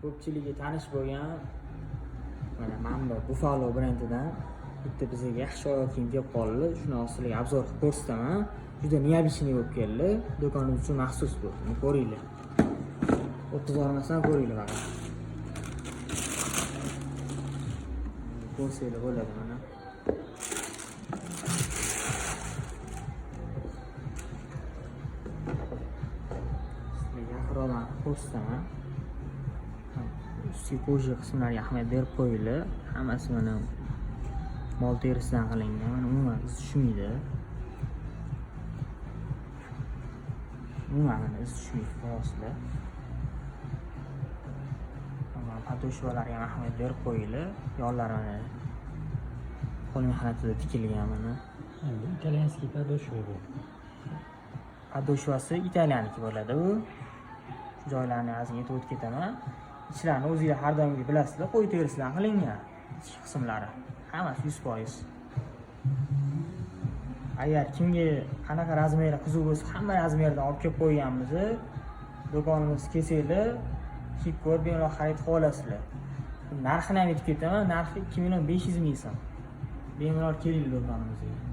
Ko'pchiligi tanish bo'lgan mana bu Buffalo brendidan bitta bizga yaxshi oyoq kiyim kelib qoldi. Shuni sizlarga obzor qilib ko'rsataman. Juda необычный bo'lib keldi. Do'konimiz uchun maxsus bu. Ko'ringlar. 30 olmasdan ko'ringlar mana. Ko'rsanglar bo'ladi mana. Sizlarga yaqinroqdan ko'rsataman. Psixoloji qismlariga ahamiyat berib qo'yinglar. Hammasi mana mol terisidan qilingan. Mana umuman iz tushmaydi. Umuman iz tushmaydi, ko'rasizlar. Mana podoshvalarga ham ahamiyat berib qo'yinglar. Yollari mana qo'l mehnatida tikilgan mana. Italyanskiy podoshva bu. Podoshvasi italyaniki bo'ladi bu. Shu joylarni azim yetib o'tib ketaman. İçlarini o'zingizlar har doimgi bilasizlar, qo'y terisidan qilingan ichki qismlari. Hammasi 100%. Agar kimga qanaqa razmeri qiziq bo'lsa, hamma razmerdan olib kelib qo'yganmiz. Do'konimiz kelsanglar, kiyib ko'rib bemalol xarid qilib olasizlar. Narxini ham aytib ketaman, narxi 2,500,000 so'm. Bemalol kelinglar do'konimizga.